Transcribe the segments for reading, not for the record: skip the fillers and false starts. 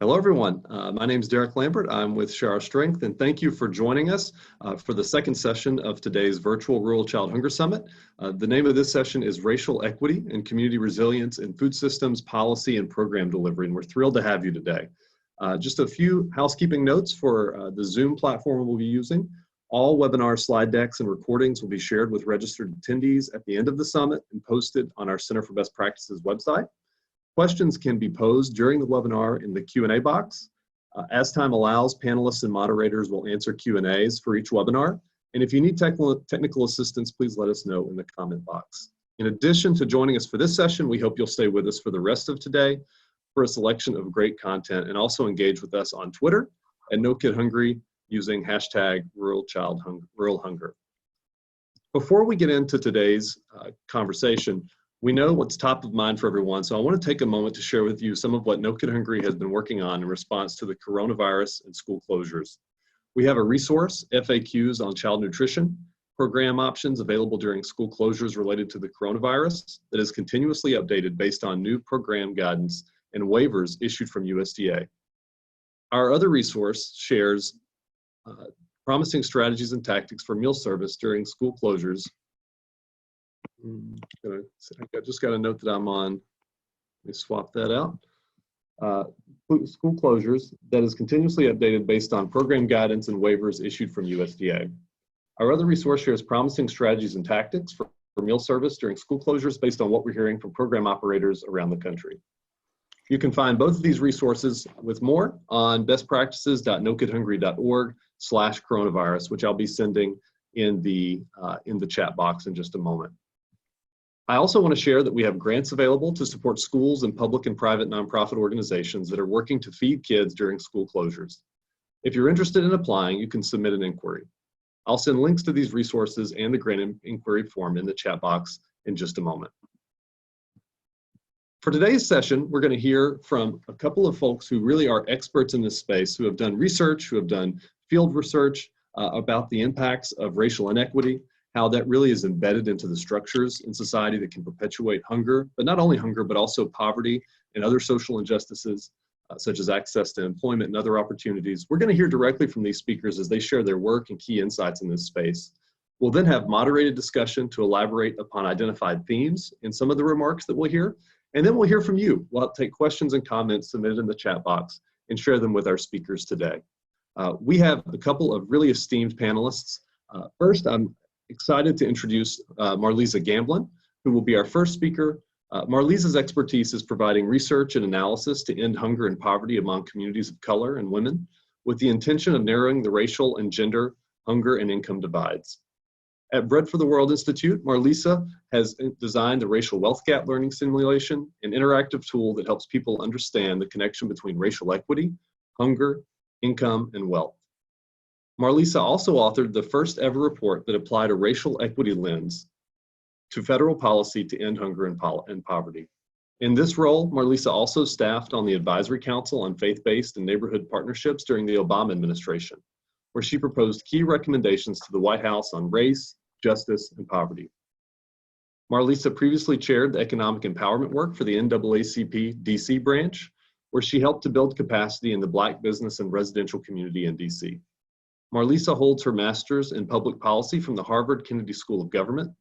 Hello, everyone. My name is Derek Lambert. I'm with Share Our Strength, and thank you for joining us for the second session of today's virtual Rural Child Hunger Summit. The name of this session is Racial Equity and Community Resilience in Food Systems, Policy, and Program Delivery, and we're thrilled to have you today. Just a few housekeeping notes for the Zoom platform we'll be using. All webinar slide decks and recordings will be shared with registered attendees at the end of the summit and posted on our Center for Best Practices website. Questions can be posed during the webinar in the Q&A box. As time allows, panelists and moderators will answer Q&As for each webinar. And if you need technical assistance, please let us know in the comment box. In addition to joining us for this session, we hope you'll stay with us for the rest of today for a selection of great content, and also engage with us on Twitter at #NoKidHungry using hashtag Rural Hunger. Before we get into today's conversation, we know what's top of mind for everyone, so I want to take a moment to share with you some of what No Kid Hungry has been working on in response to the coronavirus and school closures. We have a resource, FAQs on child nutrition, program options available during school closures related to the coronavirus that is continuously updated based on new program guidance and waivers issued from USDA. Our other resource shares promising strategies and tactics for meal service during school closures. I just got a note that I'm on. Let me swap that out. School closures that is continuously updated based on program guidance and waivers issued from USDA. Our other resource shares promising strategies and tactics for meal service during school closures based on what we're hearing from program operators around the country. You can find both of these resources with more on bestpractices.nokidhungry.org/coronavirus, which I'll be sending in the chat box in just a moment. I also want to share that we have grants available to support schools and public and private nonprofit organizations that are working to feed kids during school closures. If you're interested in applying, you can submit an inquiry. I'll send links to these resources and the grant inquiry form in the chat box in just a moment. For today's session, we're going to hear from a couple of folks who really are experts in this space, who have done research, who have done field research about the impacts of racial inequity, how that really is embedded into the structures in society that can perpetuate hunger, but not only hunger, but also poverty and other social injustices, such as access to employment and other opportunities. We're going to hear directly from these speakers as they share their work and key insights in this space. We'll then have moderated discussion to elaborate upon identified themes in some of the remarks that we'll hear, and then we'll hear from you. We'll take questions and comments submitted in the chat box and share them with our speakers today. We have a couple of really esteemed panelists. First, I'm excited to introduce Marlysa Gamblin, who will be our first speaker. Marlysa's expertise is providing research and analysis to end hunger and poverty among communities of color and women, with the intention of narrowing the racial and gender hunger and income divides. At Bread for the World Institute, Marlysa has designed the Racial Wealth Gap Learning Simulation, an interactive tool that helps people understand the connection between racial equity, hunger, income, and wealth. Marlysa also authored the first ever report that applied a racial equity lens to federal policy to end hunger and poverty. In this role, Marlysa also staffed on the Advisory Council on Faith-Based and Neighborhood Partnerships during the Obama administration, where she proposed key recommendations to the White House on race, justice, and poverty. Marlysa previously chaired the economic empowerment work for the NAACP DC branch, where she helped to build capacity in the Black business and residential community in DC. Marlysa holds her master's in public policy from the Harvard Kennedy School of Government.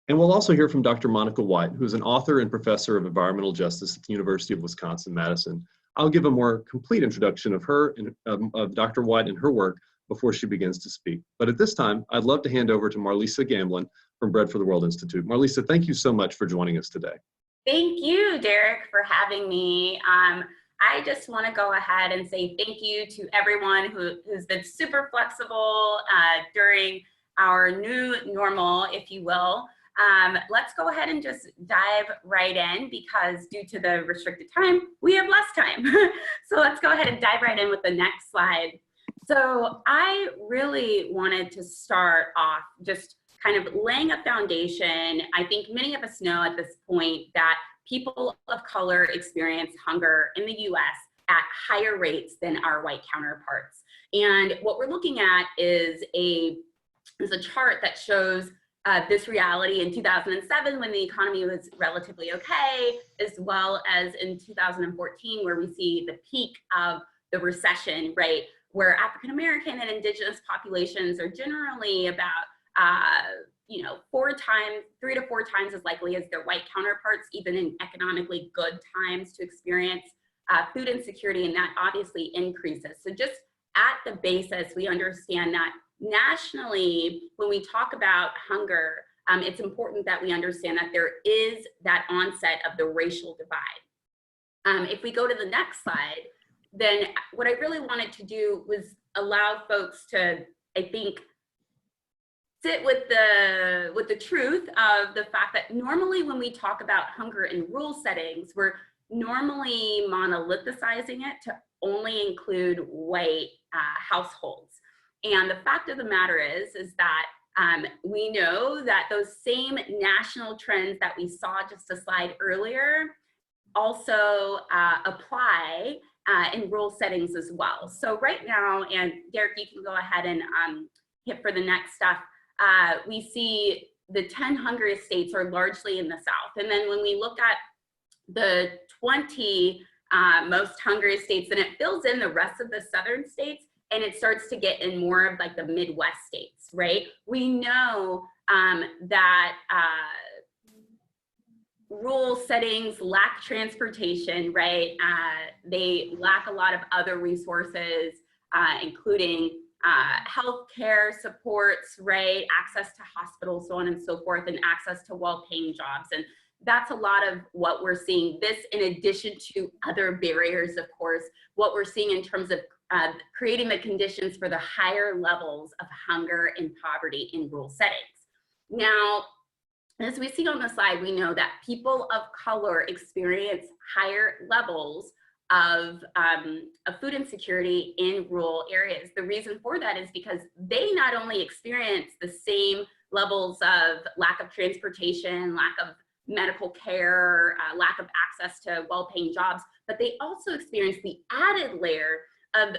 And we'll also hear from Dr. Monica White, who is an author and professor of environmental justice at the University of Wisconsin-Madison. I'll give a more complete introduction of her and of Dr. White and her work before she begins to speak. But at this time, I'd love to hand over to Marlysa Gamblin from Bread for the World Institute. Marlysa, thank you so much for joining us today. Thank you, Derek, for having me. I just want to go ahead and say thank you to everyone who's been super flexible during our new normal, if you will. Let's go ahead and just dive right in, because due to the restricted time, we have less time. So let's go ahead and dive right in with the next slide. So I really wanted to start off just kind of laying a foundation. I think many of us know at this point that people of color experience hunger in the US at higher rates than our white counterparts. And what we're looking at is a chart that shows this reality in 2007 when the economy was relatively okay, as well as in 2014 where we see the peak of the recession, right? Where African American and indigenous populations are generally about, you know, 3 to 4 times as likely as their white counterparts, even in economically good times, to experience food insecurity, and that obviously increases. So just at the basis, we understand that nationally, when we talk about hunger, it's important that we understand that there is that onset of the racial divide. If we go to the next slide, then what I really wanted to do was allow folks to, I think, sit with the truth of the fact that normally when we talk about hunger in rural settings, we're normally monolithicizing it to only include white households. And the fact of the matter is that we know that those same national trends that we saw just a slide earlier also apply in rural settings as well. So right now, and Derek, you can go ahead and hit for the next stuff, we see the 10 hungriest states are largely in the South. And then when we look at the 20 most hungriest states, then it fills in the rest of the southern states, and it starts to get in more of like the Midwest states, right? We know that rural settings lack transportation, right? They lack a lot of other resources, including healthcare supports, right? Access to hospitals, so on and so forth, and access to well-paying jobs. And that's a lot of what we're seeing. This, in addition to other barriers, of course, what we're seeing in terms of creating the conditions for the higher levels of hunger and poverty in rural settings. Now, as we see on the slide, we know that people of color experience higher levels of food insecurity in rural areas. The reason for that is because they not only experience the same levels of lack of transportation, lack of medical care, lack of access to well-paying jobs, but they also experience the added layer of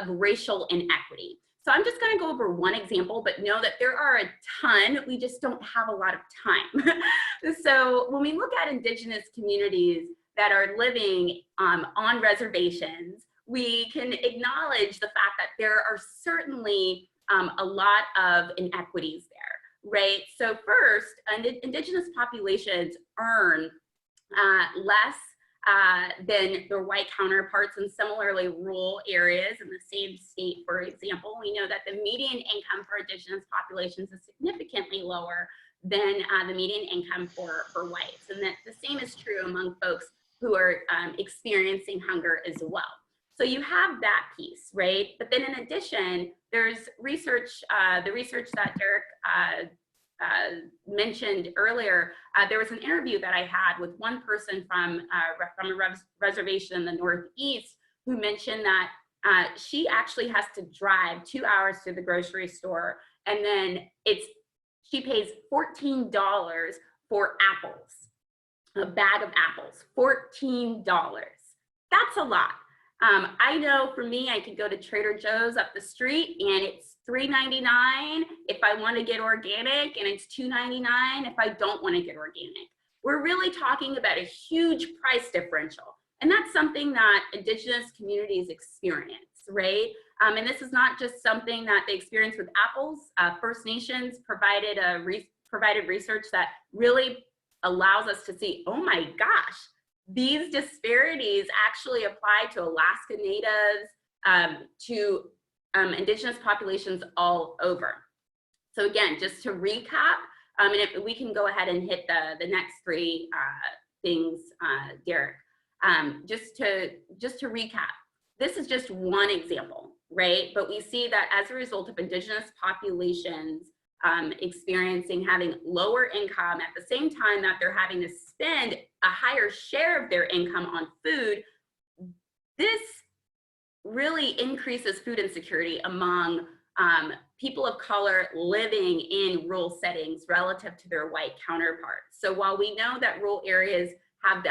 racial inequity. So I'm just going to go over one example, but know that there are a ton. We just don't have a lot of time. So when we look at indigenous communities that are living on reservations, we can acknowledge the fact that there are certainly a lot of inequities there, right? So first, indigenous populations earn less than their white counterparts in similarly rural areas in the same state. For example, we know that the median income for indigenous populations is significantly lower than the median income for whites, and that the same is true among folks who are experiencing hunger as well. So you have that piece, right? But then in addition, there's research, the research that Derek mentioned earlier. There was an interview that I had with one person from a reservation in the Northeast who mentioned that she actually has to drive 2 hours to the grocery store, and then she pays $14 for apples, a bag of apples, $14. That's a lot. I know for me, I could go to Trader Joe's up the street and it's $3.99 if I want to get organic, and it's $2.99 if I don't want to get organic. We're really talking about a huge price differential. And that's something that indigenous communities experience, right? And this is not just something that they experience with apples. First Nations provided research that really allows us to see, oh my gosh, these disparities actually apply to Alaska Natives, to indigenous populations all over. So again, just to recap, and if we can go ahead and hit the next three things, Derek. Just to recap, this is just one example, right? But we see that as a result of indigenous populations having lower income at the same time that they're having to spend a higher share of their income on food, this really increases food insecurity among people of color living in rural settings relative to their white counterparts. So while we know that rural areas have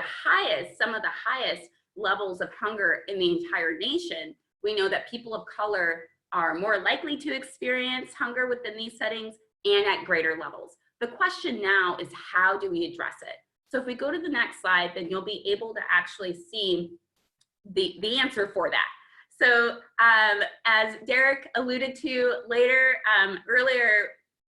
some of the highest levels of hunger in the entire nation, we know that people of color are more likely to experience hunger within these settings and at greater levels. The question now is, how do we address it? So if we go to the next slide, then you'll be able to actually see the answer for that. So as Derek alluded to earlier,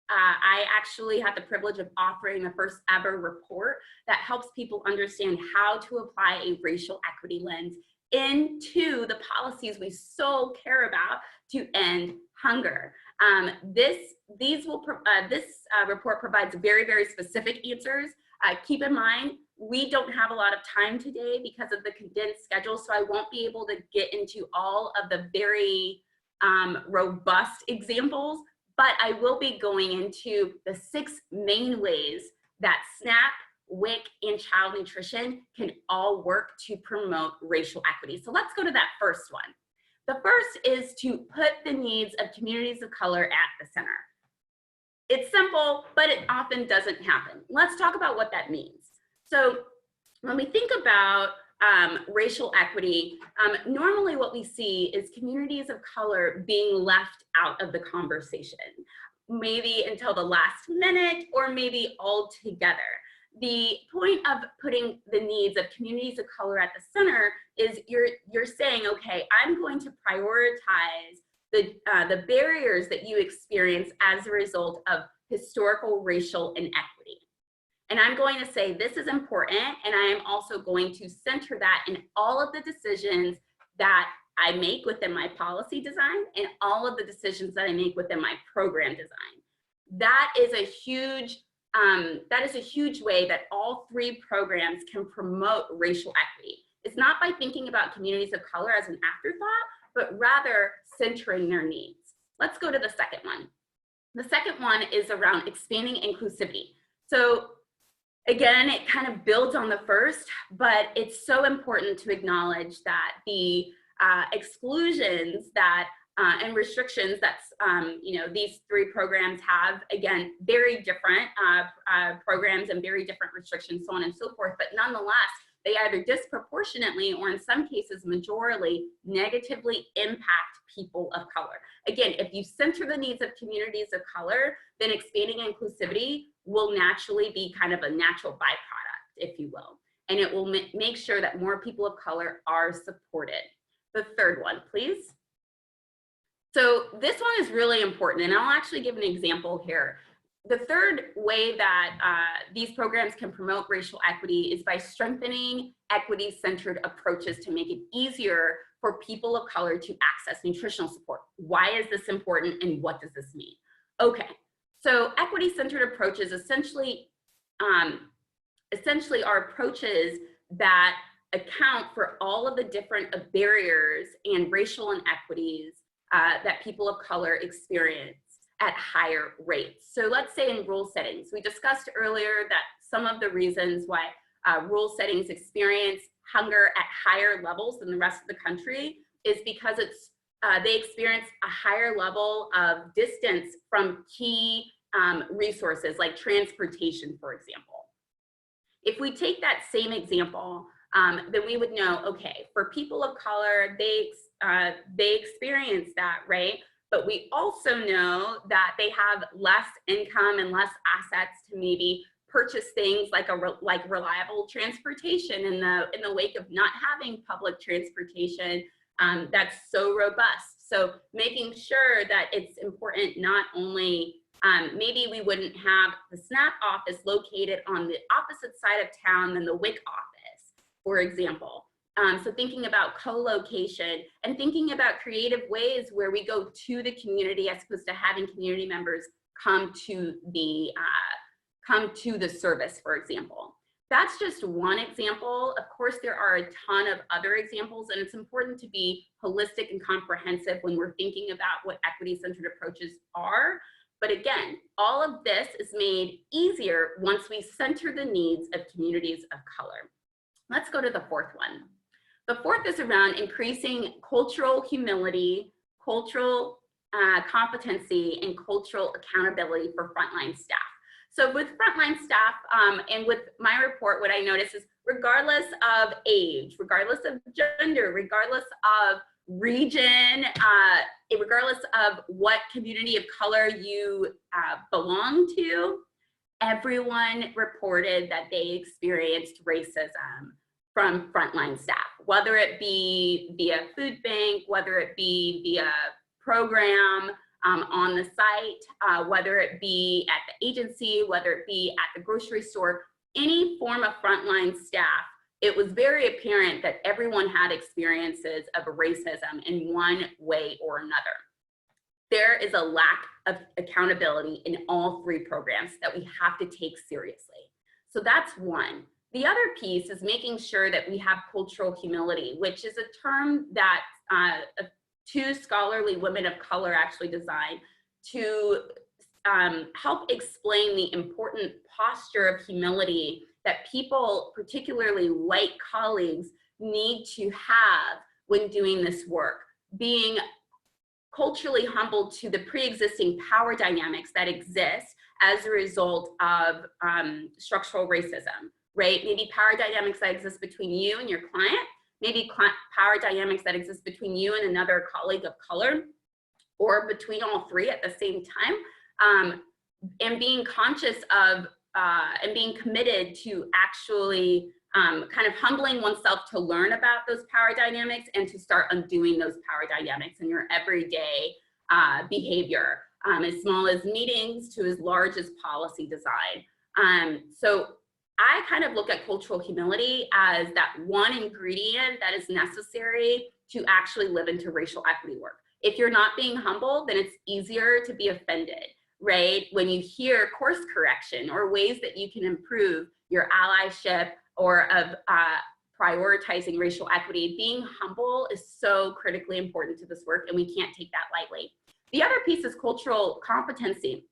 I actually had the privilege of authoring the first ever report that helps people understand how to apply a racial equity lens into the policies we so care about to end hunger. This report provides very, very specific answers. Keep in mind, we don't have a lot of time today because of the condensed schedule, so I won't be able to get into all of the very robust examples, but I will be going into the 6 main ways that SNAP, WIC, and child nutrition can all work to promote racial equity. So let's go to that first one. The first is to put the needs of communities of color at the center. It's simple, but it often doesn't happen. Let's talk about what that means. So when we think about racial equity, normally what we see is communities of color being left out of the conversation, maybe until the last minute or maybe altogether. The point of putting the needs of communities of color at the center is you're saying, okay, I'm going to prioritize the barriers that you experience as a result of historical racial inequity. And I'm going to say this is important, and I am also going to center that in all of the decisions that I make within my policy design and all of the decisions that I make within my program design. That is a huge way that all 3 programs can promote racial equity. It's not by thinking about communities of color as an afterthought, but rather centering their needs. Let's go to the second one. The second one is around expanding inclusivity. So again, it kind of builds on the first, but it's so important to acknowledge that the exclusions that and restrictions that these 3 programs have, again, very different programs and very different restrictions, so on and so forth, but nonetheless, they either disproportionately or in some cases majorly negatively impact people of color. Again, if you center the needs of communities of color, then expanding inclusivity will naturally be kind of a natural byproduct, if you will, and it will make sure that more people of color are supported. The third one, please. So this one is really important, and I'll actually give an example here. The third way that these programs can promote racial equity is by strengthening equity-centered approaches to make it easier for people of color to access nutritional support. Why is this important, and what does this mean? Okay, so equity-centered approaches essentially are approaches that account for all of the different barriers and racial inequities that people of color experience at higher rates. So let's say in rural settings, we discussed earlier that some of the reasons why rural settings experience hunger at higher levels than the rest of the country is because they experience a higher level of distance from key resources like transportation, for example. If we take that same example, then we would know, okay, for people of color, they experience that, right? But we also know that they have less income and less assets to maybe purchase things like reliable transportation in the wake of not having public transportation that's so robust. So making sure that it's important not only maybe we wouldn't have the SNAP office located on the opposite side of town than the WIC office, for example. So thinking about co-location and thinking about creative ways where we go to the community as opposed to having community members come to the service, for example. That's just one example. Of course, there are a ton of other examples, and it's important to be holistic and comprehensive when we're thinking about what equity-centered approaches are. But again, all of this is made easier once we center the needs of communities of color. Let's go to the fourth one. The fourth is around increasing cultural humility, cultural competency, and cultural accountability for frontline staff. So with frontline staff and with my report, what I notice is regardless of age, regardless of gender, regardless of region, regardless of what community of color you belong to, everyone reported that they experienced racism from frontline staff, whether it be via food bank, whether it be via program on the site, whether it be at the agency, whether it be at the grocery store, any form of frontline staff. It was very apparent that everyone had experiences of racism in one way or another. There is a lack of accountability in all three programs that we have to take seriously. So that's one. The other piece is making sure that we have cultural humility, which is a term that two scholarly women of color actually designed to help explain the important posture of humility that people, particularly white colleagues, need to have when doing this work. Being culturally humble to the pre-existing power dynamics that exist as a result of structural racism, right? Maybe power dynamics that exist between you and your client, maybe power dynamics that exist between you and another colleague of color, or between all three at the same time, and being conscious of and being committed to actually kind of humbling oneself to learn about those power dynamics and to start undoing those power dynamics in your everyday behavior, as small as meetings to as large as policy design. So I kind of look at cultural humility as that one ingredient that is necessary to actually live into racial equity work. If you're not being humble, then it's easier to be offended, right? When you hear course correction or ways that you can improve your allyship or of prioritizing racial equity, being humble is so critically important to this work, and we can't take that lightly. The other piece is cultural competency,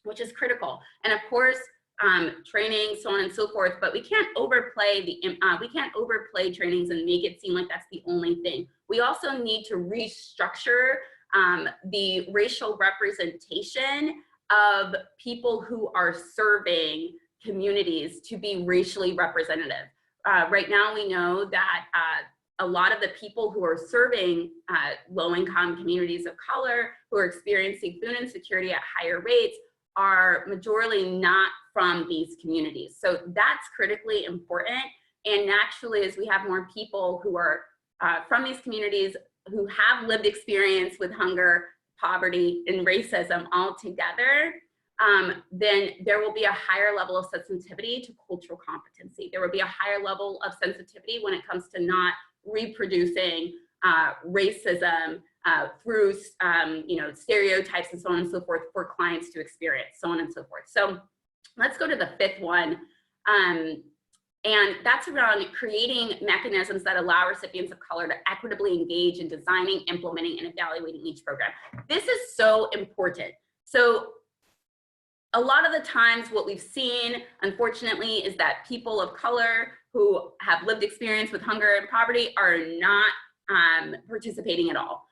which is critical. And of course, training, so on and so forth, but we can't overplay trainings and make it seem like that's the only thing. We also need to restructure the racial representation of people who are serving communities to be racially representative. Right now, we know that a lot of the people who are serving low-income communities of color, who are experiencing food insecurity at higher rates, are majorly not from these communities. So that's critically important. And naturally, as we have more people who are from these communities who have lived experience with hunger, poverty, and racism all together, then there will be a higher level of sensitivity to cultural competency. There will be a higher level of sensitivity when it comes to not reproducing racism through stereotypes and so on and so forth for clients to experience, so on and so forth. So let's go to the fifth one. And that's around creating mechanisms that allow recipients of color to equitably engage in designing, implementing, and evaluating each program. This is so important. So a lot of the times what we've seen, unfortunately, is that people of color who have lived experience with hunger and poverty are not participating at all.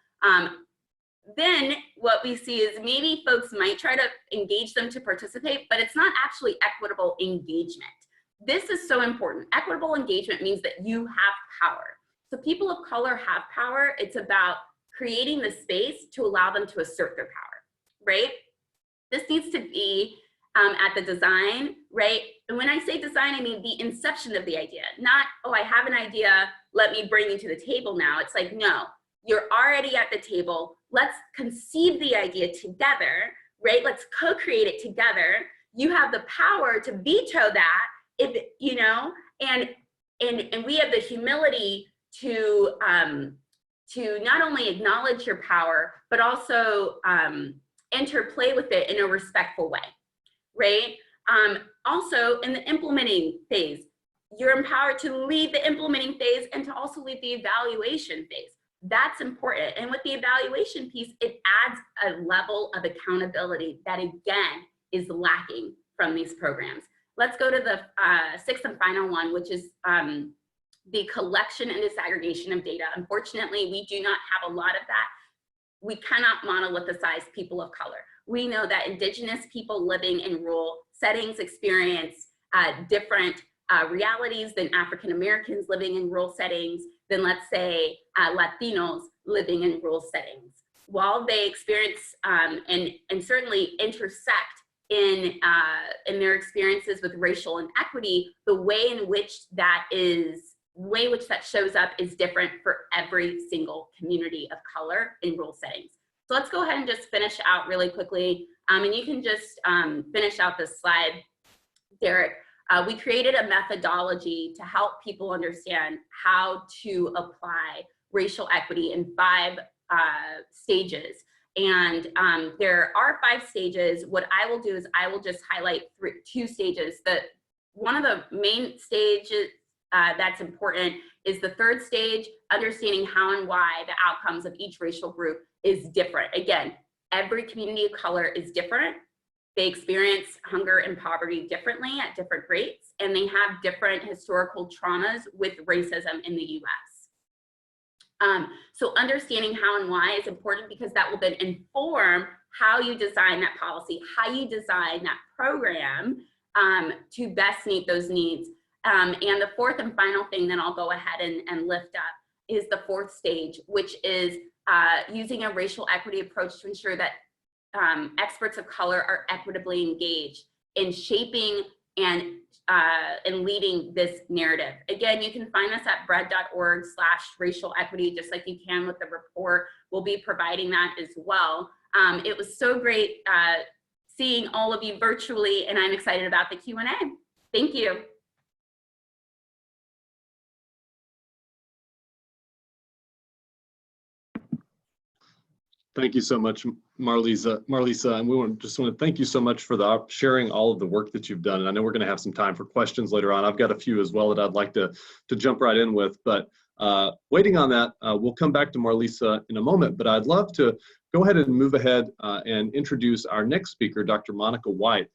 Then what we see is maybe folks might try to engage them to participate, but it's not actually equitable engagement. This is so important. Equitable engagement means that you have power. So people of color have power. It's about creating the space to allow them to assert their power, right? This needs to be at the design, right? And when I say design, I mean the inception of the idea, not, oh, I have an idea, let me bring you to the table now. It's like, no, you're already at the table. Let's conceive the idea together, right? Let's co-create it together. You have the power to veto that, if you know, and we have the humility to not only acknowledge your power, but also interplay with it in a respectful way, right? Also, in the implementing phase, you're empowered to lead the implementing phase and to also lead the evaluation phase. That's important. And with the evaluation piece, it adds a level of accountability that, again, is lacking from these programs. Let's go to the sixth and final one, which is the collection and disaggregation of data. Unfortunately, we do not have a lot of that. We cannot monolithicize people of color. We know that Indigenous people living in rural settings experience different realities than African Americans living in rural settings, than, let's say, Latinos living in rural settings. While they experience and certainly intersect their experiences with racial inequity, the way in which that shows up is different for every single community of color in rural settings. So let's go ahead and just finish out really quickly. And you can just finish out this slide, Derek. We created a methodology to help people understand how to apply racial equity in 5 stages. And there are 5 stages. What I will do is I will just highlight 2 stages. One of the main stages that's important is the 3rd stage, understanding how and why the outcomes of each racial group is different. Again, every community of color is different. They experience hunger and poverty differently at different rates, and they have different historical traumas with racism in the US. So understanding how and why is important, because that will then inform how you design that policy, how you design that program to best meet those needs. And the 4th and final thing that I'll go ahead and lift up is the 4th stage, which is using a racial equity approach to ensure that experts of color are equitably engaged in shaping and leading this narrative. Again, you can find this at bread.org/racial equity, just like you can with the report. We'll be providing that as well. It was so great seeing all of you virtually, and I'm excited about the Q&A. Thank you. Thank you so much, Marlysa, and we just want to thank you so much for sharing all of the work that you've done. And I know we're going to have some time for questions later on. I've got a few as well that I'd like to jump right in with, but waiting on that, we'll come back to Marlysa in a moment, but I'd love to go ahead and move ahead and introduce our next speaker, Dr. Monica White,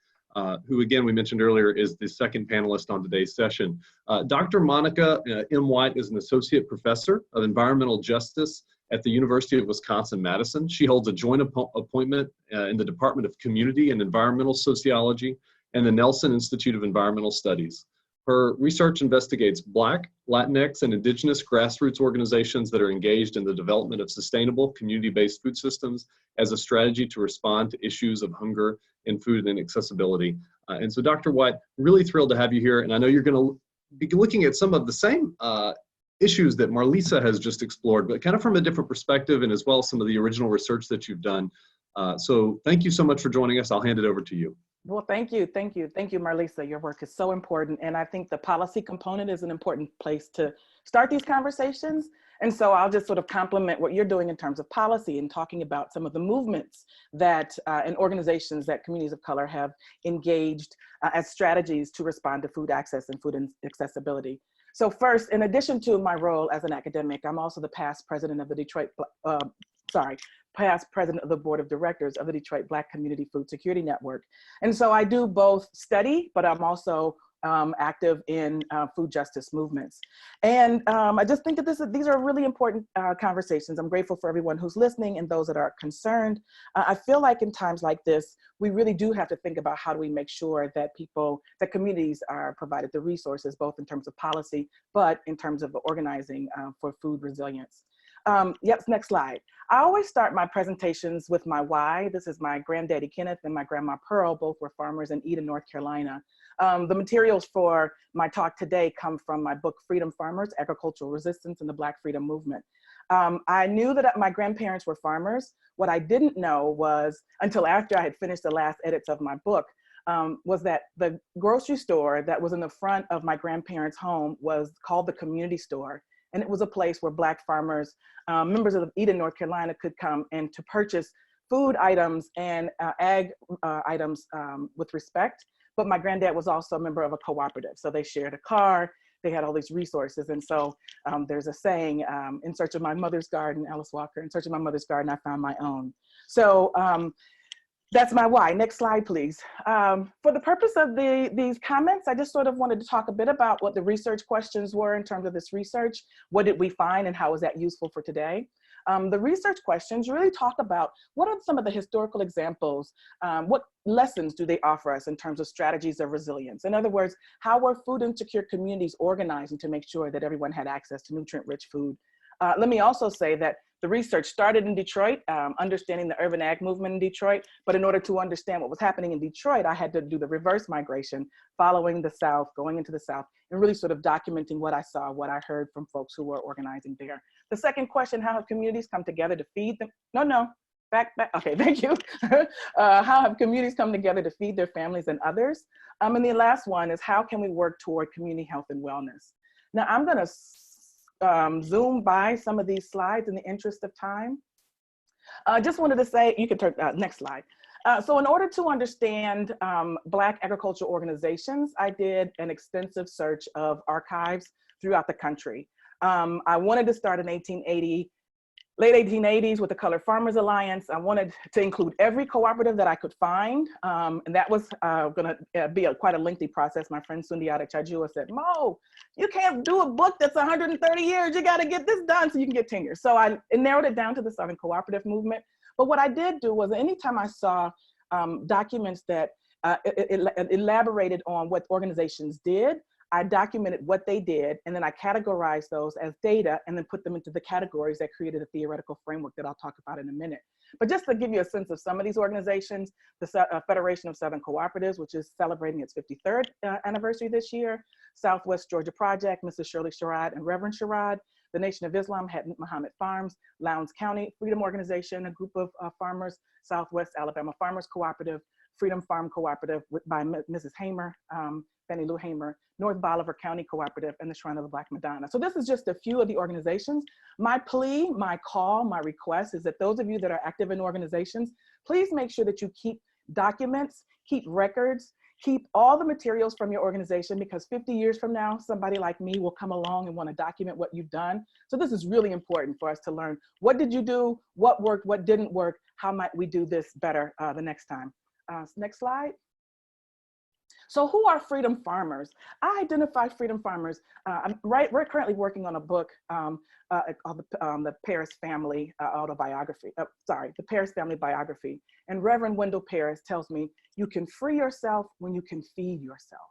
who again, we mentioned earlier, is the 2nd panelist on today's session. Dr. Monica M. White is an associate professor of environmental justice at the University of Wisconsin-Madison. She holds a joint appointment in the Department of Community and Environmental Sociology and the Nelson Institute of Environmental Studies. Her research investigates Black, Latinx, and Indigenous grassroots organizations that are engaged in the development of sustainable community-based food systems as a strategy to respond to issues of hunger and food inaccessibility. And so Dr. White, really thrilled to have you here. And I know you're going to be looking at some of the same issues that Marlysa has just explored, but kind of from a different perspective, and as well as some of the original research that you've done. So thank you so much for joining us. I'll hand it over to you. Well, thank you, Marlysa. Your work is so important, and I think the policy component is an important place to start these conversations. And so I'll just sort of complement what you're doing in terms of policy and talking about some of the movements that and organizations that communities of color have engaged as strategies to respond to food access and food accessibility. So first, in addition to my role as an academic, I'm also the past president of the past president of the board of directors of the Detroit Black Community Food Security Network. And so I do both study, but I'm also active in food justice movements. And I just think that these are really important conversations. I'm grateful for everyone who's listening and those that are concerned. I feel like in times like this, we really do have to think about how do we make sure that communities are provided the resources, both in terms of policy, but in terms of organizing for food resilience. Yep, next slide. I always start my presentations with my why. This is my granddaddy Kenneth and my grandma Pearl, both were farmers in Eden, North Carolina. The materials for my talk today come from my book, Freedom Farmers, Agricultural Resistance and the Black Freedom Movement. I knew that my grandparents were farmers. What I didn't know was, until after I had finished the last edits of my book, was that the grocery store that was in the front of my grandparents' home was called the community store. And it was a place where Black farmers, members of Eden, North Carolina, could come and to purchase food items and ag items with respect. But my granddad was also a member of a cooperative. So they shared a car, they had all these resources. And so there's a saying, in search of my mother's garden, Alice Walker, in search of my mother's garden, I found my own. So that's my why. Next slide, please. For the purpose of these comments, I just sort of wanted to talk a bit about what the research questions were in terms of this research. What did we find and how is that useful for today? The research questions really talk about what are some of the historical examples, what lessons do they offer us in terms of strategies of resilience? In other words, how were food insecure communities organizing to make sure that everyone had access to nutrient-rich food? Let me also say that the research started in Detroit, understanding the urban ag movement in Detroit. But in order to understand what was happening in Detroit, I had to do the reverse migration, following the South, going into the South, and really sort of documenting what I saw, what I heard from folks who were organizing there. The second question, how have communities come together to feed them? No, back, okay, thank you. How have communities come together to feed their families and others? And the last one is, how can we work toward community health and wellness? Now I'm gonna zoom by some of these slides in the interest of time. I just wanted to say, you can turn, next slide. So in order to understand Black agricultural organizations, I did an extensive search of archives throughout the country. I wanted to start in late 1880s with the Colored Farmers Alliance. I wanted to include every cooperative that I could find. And that was gonna be quite a lengthy process. My friend Sundiata Chajua said, Mo, you can't do a book that's 130 years. You gotta get this done so you can get tenure. So I narrowed it down to the Southern Cooperative Movement. But what I did do was, anytime I saw documents that elaborated on what organizations did, I documented what they did, and then I categorized those as data and then put them into the categories that created a theoretical framework that I'll talk about in a minute. But just to give you a sense of some of these organizations, the Federation of Southern Cooperatives, which is celebrating its 53rd anniversary this year, Southwest Georgia Project, Mrs. Shirley Sherrod and Reverend Sherrod, the Nation of Islam, Hatton Muhammad Farms, Lowndes County Freedom Organization, a group of farmers, Southwest Alabama Farmers Cooperative, Freedom Farm Cooperative by Mrs. Hamer, Fannie Lou Hamer, North Bolivar County Cooperative, and the Shrine of the Black Madonna. So this is just a few of the organizations. My plea, my call, my request is that those of you that are active in organizations, please make sure that you keep documents, keep records, keep all the materials from your organization, because 50 years from now, somebody like me will come along and want to document what you've done. So this is really important for us to learn. What did you do? What worked? What didn't work? How might we do this better the next time? Next slide. So who are freedom farmers? I identify freedom farmers. We're currently working on a book called the Paris Family Autobiography. The Paris Family Biography. And Reverend Wendell Paris tells me, you can free yourself when you can feed yourself.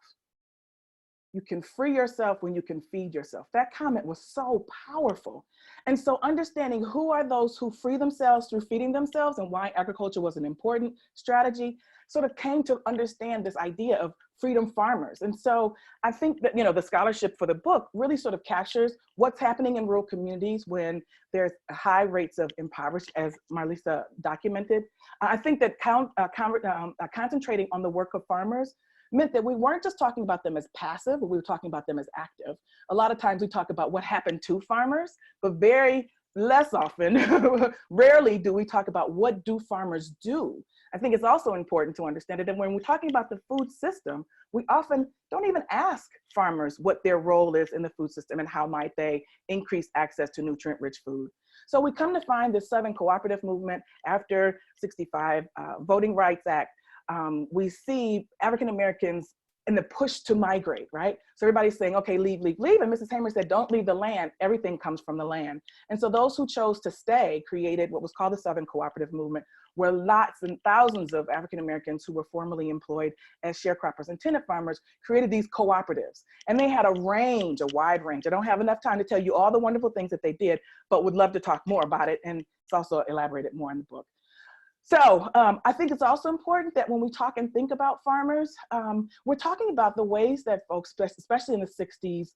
You can free yourself when you can feed yourself. That comment was so powerful. And so understanding who are those who free themselves through feeding themselves and why agriculture was an important strategy, sort of came to understand this idea of freedom farmers. And so I think that, the scholarship for the book really sort of captures what's happening in rural communities when there's high rates of impoverished, as Marlysa documented. I think that concentrating on the work of farmers meant that we weren't just talking about them as passive, but we were talking about them as active. A lot of times we talk about what happened to farmers, but very less often, rarely do we talk about what do farmers do. I think it's also important to understand that when we're talking about the food system, we often don't even ask farmers what their role is in the food system and how might they increase access to nutrient-rich food. So we come to find the Southern Cooperative Movement after 65 Voting Rights Act. We see African Americans in the push to migrate, right? So everybody's saying, okay, leave, leave, leave. And Mrs. Hamer said, don't leave the land. Everything comes from the land. And so those who chose to stay created what was called the Southern Cooperative Movement, where lots and thousands of African Americans who were formerly employed as sharecroppers and tenant farmers created these cooperatives. And they had a wide range. I don't have enough time to tell you all the wonderful things that they did, but would love to talk more about it. And it's also elaborated more in the book. So I think it's also important that when we talk and think about farmers, we're talking about the ways that folks, especially in the 60s,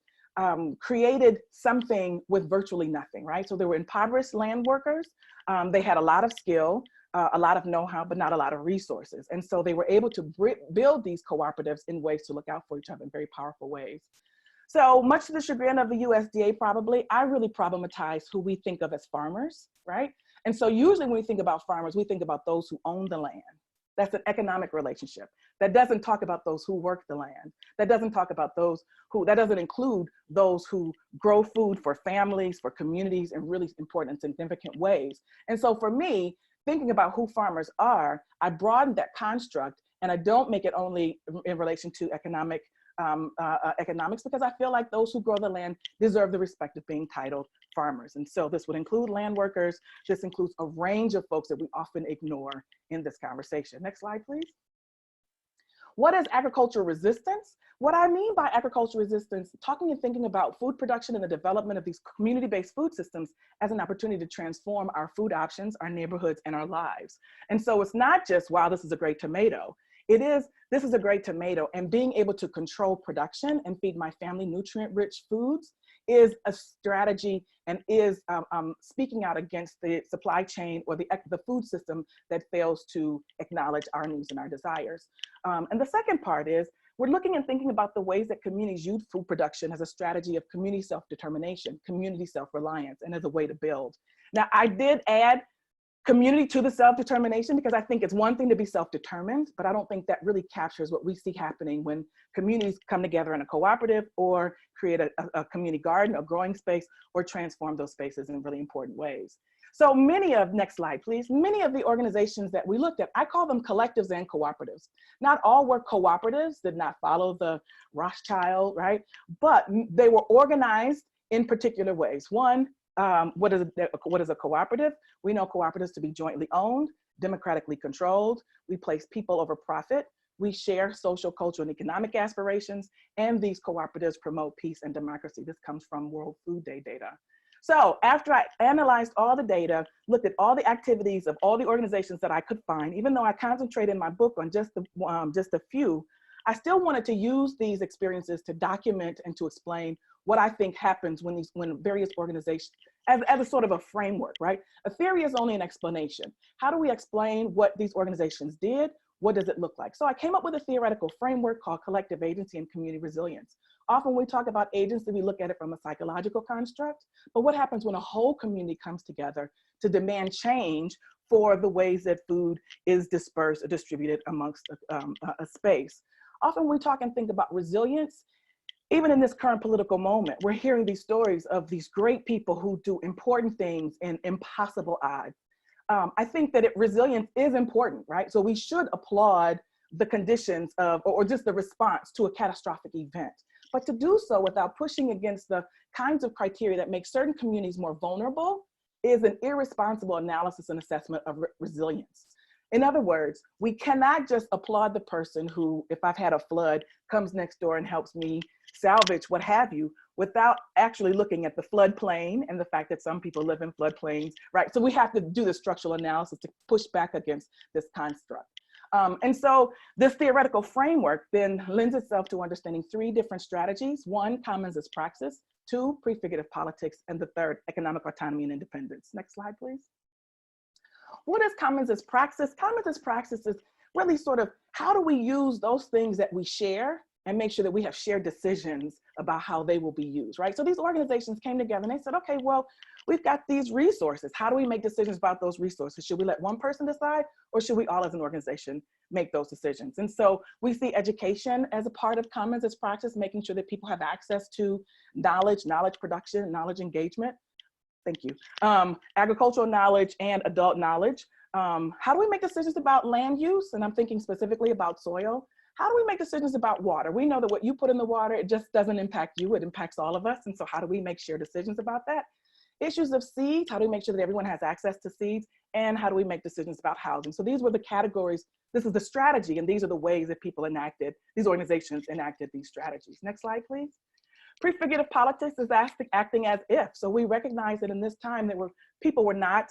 created something with virtually nothing, right? So there were impoverished land workers. They had a lot of skill, a lot of know-how, but not a lot of resources. And so they were able to build these cooperatives in ways to look out for each other in very powerful ways. So much to the chagrin of the USDA probably, I really problematize who we think of as farmers, right? And so usually when we think about farmers, we think about those who own the land. That's an economic relationship. That doesn't talk about those who work the land. That doesn't talk about those who, that doesn't include those who grow food for families, for communities in really important and significant ways. And so for me, thinking about who farmers are, I broaden that construct and I don't make it only in relation to economics, because I feel like those who grow the land deserve the respect of being titled farmers. And so this would include land workers. This includes a range of folks that we often ignore in this conversation. Next slide, please. What is agricultural resistance? What I mean by agricultural resistance, talking and thinking about food production and the development of these community-based food systems as an opportunity to transform our food options, our neighborhoods, and our lives. And so it's not just, wow, this is a great tomato. It is, this is a great tomato, and being able to control production and feed my family nutrient-rich foods is a strategy and is speaking out against the supply chain or the food system that fails to acknowledge our needs and our desires. And the second part is, we're looking and thinking about the ways that communities use food production as a strategy of community self-determination, community self-reliance, and as a way to build. Now, I did add community to the self-determination because I think it's one thing to be self-determined, but I don't think that really captures what we see happening when communities come together in a cooperative or create a community garden, a growing space, or transform those spaces in really important ways. So many of, next slide please, many of the organizations that we looked at, I call them collectives and cooperatives. Not all were cooperatives, did not follow the Rothschild, right? But they were organized in particular ways. One, what is a cooperative? We know cooperatives to be jointly owned, democratically controlled. We place people over profit. We share social, cultural, and economic aspirations, and these cooperatives promote peace and democracy. This comes from World Food Day data. So after I analyzed all the data, looked at all the activities of all the organizations that I could find, even though I concentrated in my book on just a few, I still wanted to use these experiences to document and to explain what I think happens when various organizations, as a sort of a framework, right? A theory is only an explanation. How do we explain what these organizations did? What does it look like? So I came up with a theoretical framework called collective agency and community resilience. Often when we talk about agency, we look at it from a psychological construct, but what happens when a whole community comes together to demand change for the ways that food is dispersed or distributed amongst a space? Often we talk and think about resilience. Even in this current political moment, we're hearing these stories of these great people who do important things in impossible odds. I think that resilience is important, right? So we should applaud the conditions of, or just the response to a catastrophic event. But to do so without pushing against the kinds of criteria that make certain communities more vulnerable is an irresponsible analysis and assessment of resilience. In other words, we cannot just applaud the person who, if I've had a flood, comes next door and helps me salvage what have you, without actually looking at the floodplain and the fact that some people live in floodplains, right? So we have to do the structural analysis to push back against this construct. And so this theoretical framework then lends itself to understanding three different strategies. One, commons as praxis. Two, prefigurative politics. And the third, economic autonomy and independence. Next slide, please. What is commons as praxis? Commons as praxis is really sort of how do we use those things that we share and make sure that we have shared decisions about how they will be used, right? So these organizations came together and they said, okay, well, we've got these resources. How do we make decisions about those resources? Should we let one person decide, or should we all as an organization make those decisions? And so we see education as a part of commons as practice, making sure that people have access to knowledge production, knowledge engagement. Thank you. Agricultural knowledge and adult knowledge. How do we make decisions about land use? And I'm thinking specifically about soil. How do we make decisions about water? We know that what you put in the water, it just doesn't impact you, it impacts all of us. And so how do we make shared decisions about that? Issues of seeds, how do we make sure that everyone has access to seeds? And how do we make decisions about housing? So these were the categories, this is the strategy, and these are the ways that people enacted, these organizations enacted these strategies. Next slide, please. Prefigurative politics is acting as if. So we recognize that in this time that people were not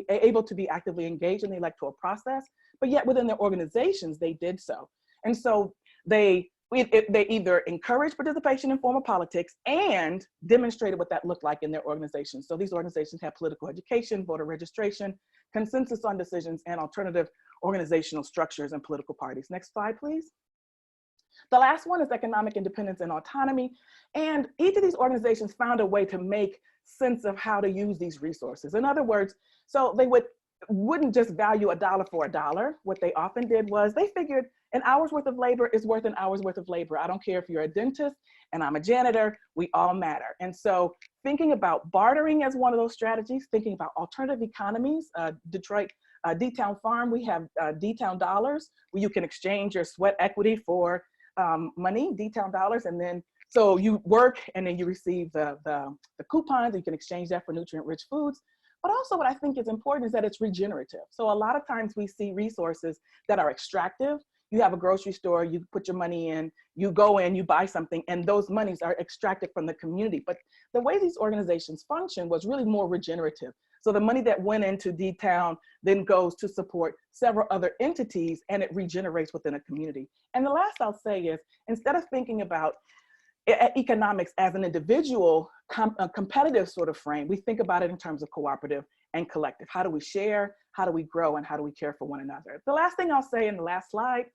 able to be actively engaged in the electoral process, but yet within their organizations, they did so. And so they either encouraged participation in formal politics and demonstrated what that looked like in their organizations. So these organizations have political education, voter registration, consensus on decisions, and alternative organizational structures and political parties. Next slide, please. The last one is economic independence and autonomy. And each of these organizations found a way to make sense of how to use these resources. In other words, so they wouldn't just value a dollar for a dollar. What they often did was they figured an hour's worth of labor is worth an hour's worth of labor. I don't care if you're a dentist and I'm a janitor, we all matter. And so thinking about bartering as one of those strategies, thinking about alternative economies, Detroit, D-Town Farm, we have D-Town dollars where you can exchange your sweat equity for money, D-Town dollars, and then so you work and then you receive the coupons, and you can exchange that for nutrient-rich foods. But also what I think is important is that it's regenerative. So a lot of times we see resources that are extractive. you have a grocery store, you put your money in, you go in, you buy something, and those monies are extracted from the community. But the way these organizations function was really more regenerative. So the money that went into D-Town then goes to support several other entities, and it regenerates within a community. And the last I'll say is, instead of thinking about economics as an individual competitive sort of frame, we think about it in terms of cooperative and collective. How do we share? How do we grow? And how do we care for one another? The last thing I'll say in the last slide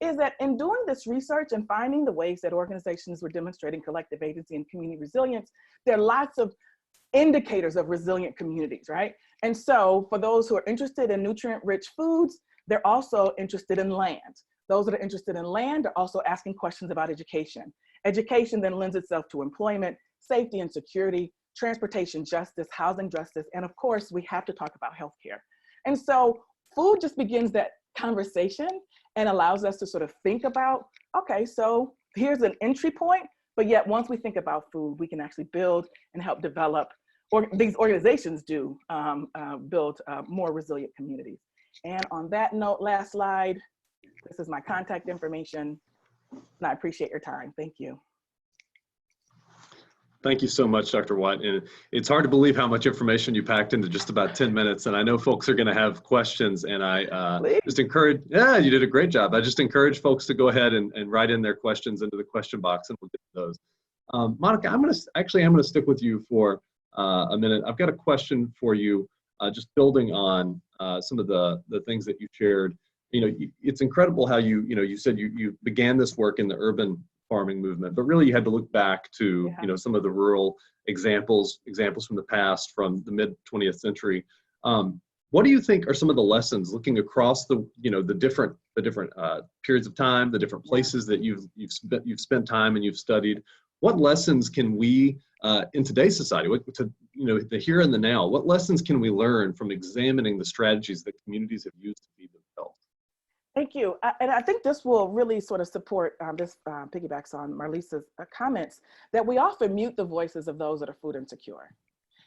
is that in doing this research and finding the ways that organizations were demonstrating collective agency and community resilience, there are lots of indicators of resilient communities, right? And so for those who are interested in nutrient-rich foods, they're also interested in land. Those that are interested in land are also asking questions about education. Education then lends itself to employment, safety and security, transportation justice, housing justice, and of course, we have to talk about healthcare. And so food just begins that conversation and allows us to sort of think about, okay, so here's an entry point, but yet once we think about food, we can actually build and help develop, or these organizations do, build more resilient communities. And on that note, last slide, this is my contact information, and I appreciate your time. Thank you. Thank you so much, Dr. White. And it's hard to believe how much information you packed into just about 10 minutes. And I know folks are going to have questions, and I just encourage, yeah, you did a great job. I just encourage folks to go ahead and write in their questions into the question box, and we'll get to those. Monica, I'm going to stick with you for a minute. I've got a question for you, just building on some of the things that you shared. You know, it's incredible how you said you began this work in the urban farming movement, but really you had to look back to some of the rural examples from the past, from the mid 20th century. What do you think are some of the lessons, looking across the different periods of time, the different places that you've spent time and you've studied? What lessons can we in today's society, the here and the now, what lessons can we learn from examining the strategies that communities have used to feed themselves? Thank you. And I think this will really sort of support, this piggybacks on Marlysa's comments, that we often mute the voices of those that are food insecure.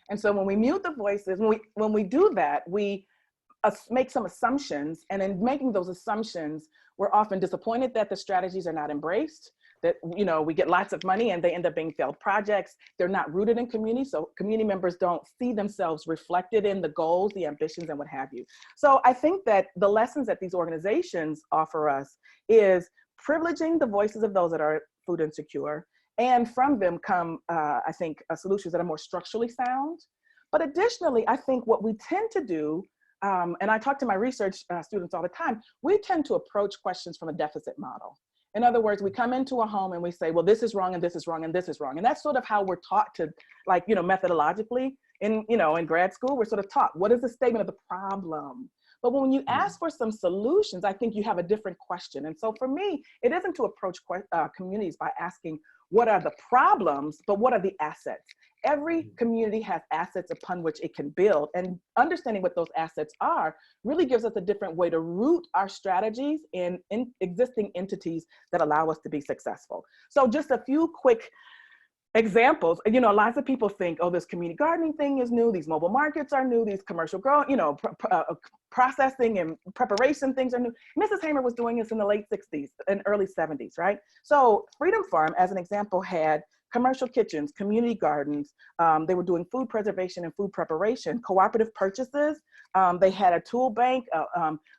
And so when we mute the voices, when we do that, we make some assumptions, and in making those assumptions, we're often disappointed that the strategies are not embraced, that we get lots of money and they end up being failed projects. They're not rooted in community, so community members don't see themselves reflected in the goals, the ambitions, and what have you. So I think that the lessons that these organizations offer us is privileging the voices of those that are food insecure, and from them come, I think, solutions that are more structurally sound. But additionally, I think what we tend to do, and I talk to my research students all the time, we tend to approach questions from a deficit model. In other words, we come into a home and we say, well, this is wrong, and this is wrong, and this is wrong. And that's sort of how we're taught to, methodologically in grad school, we're sort of taught, what is the statement of the problem? But when you ask for some solutions, I think you have a different question. And so for me, it isn't to approach communities by asking, what are the problems, but what are the assets? Every community has assets upon which it can build, and understanding what those assets are really gives us a different way to root our strategies in existing entities that allow us to be successful. So just a few quick examples. Lots of people think, oh, this community gardening thing is new, these mobile markets are new, these commercial processing and preparation things are new. Mrs. Hamer was doing this in the late 60s and early 70s, right? So Freedom Farm, as an example, had commercial kitchens, community gardens. They were doing food preservation and food preparation, cooperative purchases. They had a tool bank,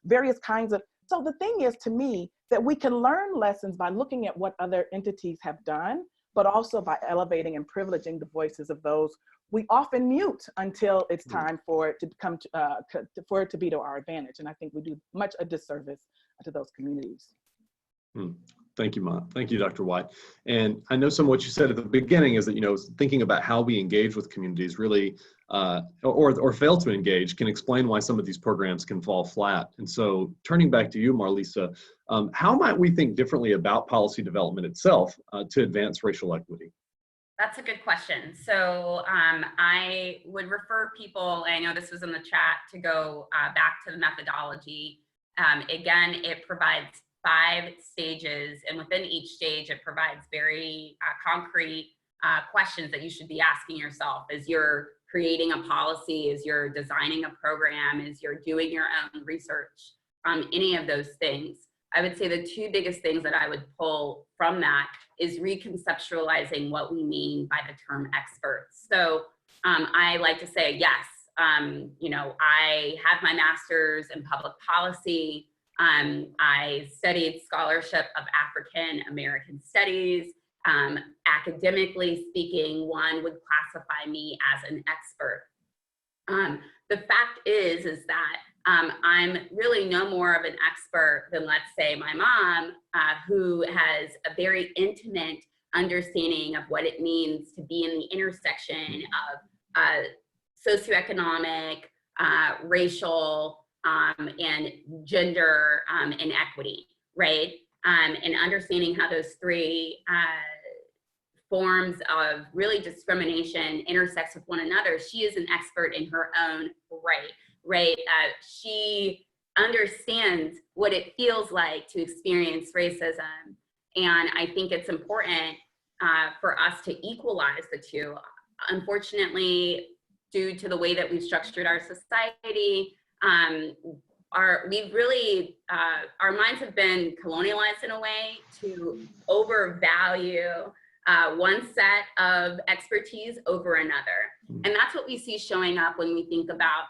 various kinds of. So the thing is, to me, that we can learn lessons by looking at what other entities have done, but also by elevating and privileging the voices of those we often mute until it's time for it to come for it to be to our advantage. And I think we do much a disservice to those communities. Thank you, Thank you, Dr. White. And I know some of what you said at the beginning is that, thinking about how we engage with communities really, or fail to engage, can explain why some of these programs can fall flat. And so turning back to you, Marlysa, how might we think differently about policy development itself to advance racial equity? That's a good question. So I would refer people, I know this was in the chat, to go back to the methodology. Again, it provides 5 stages, and within each stage, it provides very concrete questions that you should be asking yourself as you're creating a policy, as you're designing a program, as you're doing your own research, any of those things. I would say the two biggest things that I would pull from that is reconceptualizing what we mean by the term experts. So I like to say, yes, you know, I have my master's in public policy. I studied scholarship of African American studies. Academically speaking, one would classify me as an expert. The fact is that I'm really no more of an expert than, let's say, my mom, who has a very intimate understanding of what it means to be in the intersection of socioeconomic, racial, and gender inequity, right? And understanding how those three forms of really discrimination intersects with one another. She is an expert in her own right, right? She understands what it feels like to experience racism. And I think it's important for us to equalize the two. Unfortunately, due to the way that we've structured our society, our minds have been colonialized in a way to overvalue one set of expertise over another. And that's what we see showing up when we think about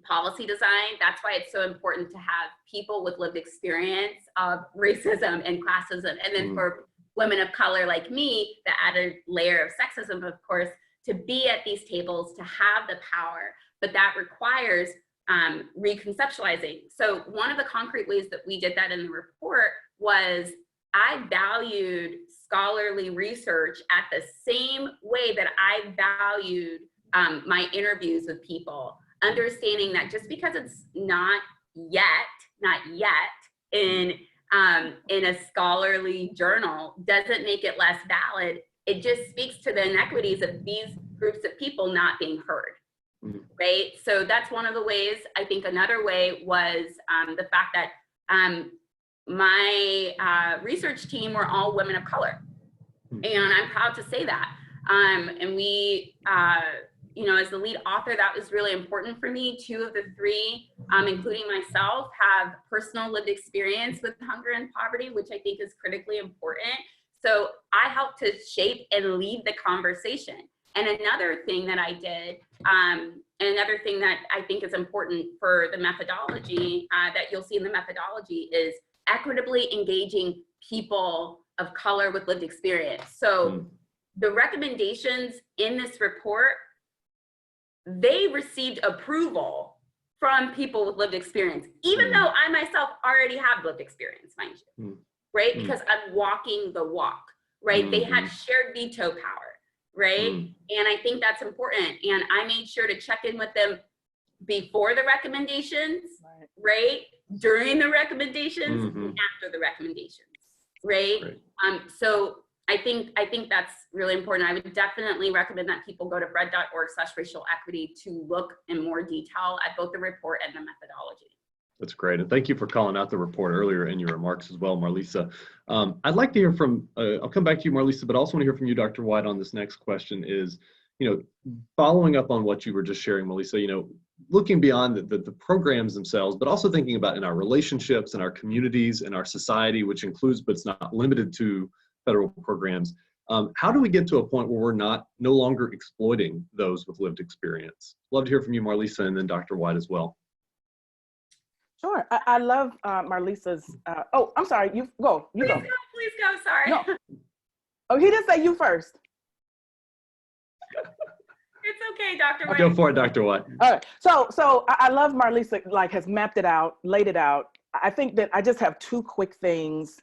policy design. That's why it's so important to have people with lived experience of racism and classism. And then for women of color like me, the added layer of sexism, of course, to be at these tables, to have the power, but that requires reconceptualizing. So one of the concrete ways that we did that in the report was I valued scholarly research at the same way that I valued my interviews with people, understanding that just because it's not yet in a scholarly journal doesn't make it less valid. It just speaks to the inequities of these groups of people not being heard. Right? So that's one of the ways. I think another way was the fact that my research team were all women of color. And I'm proud to say that. And we, you know, as the lead author, that was really important for me. Two of the three, including myself, have personal lived experience with hunger and poverty, which I think is critically important. So I helped to shape and lead the conversation. And another thing that I did, and another thing that I think is important for the methodology, that you'll see in the methodology, is equitably engaging people of color with lived experience. So the recommendations in this report, they received approval from people with lived experience, even though I myself already have lived experience, mind you, right? Because I'm walking the walk, right? They had shared veto power. Right? And I think that's important. And I made sure to check in with them before the recommendations, right? During the recommendations, and after the recommendations, right? So I think that's really important. I would definitely recommend that people go to fred.org/racial equity to look in more detail at both the report and the methodology. That's great. And thank you for calling out the report earlier in your remarks as well, Marlysa. I'd like to hear from, I'll come back to you, Marlysa, but I also want to hear from you, Dr. White, on this next question is, you know, following up on what you were just sharing, Marlysa, you know, looking beyond the programs themselves, but also thinking about in our relationships, in our communities, in our society, which includes, but it's not limited to federal programs. How do we get to a point where we're no longer exploiting those with lived experience? Love to hear from you, Marlysa, and then Dr. White as well. Sure. I love Marlysa's. Oh, I'm sorry. You go. Please go. Sorry. No. Oh, he didn't say you first. It's okay, Dr. White. Go for it, Dr. White. All right. So I love Marlysa, like, has mapped it out, laid it out. I think that I just have two quick things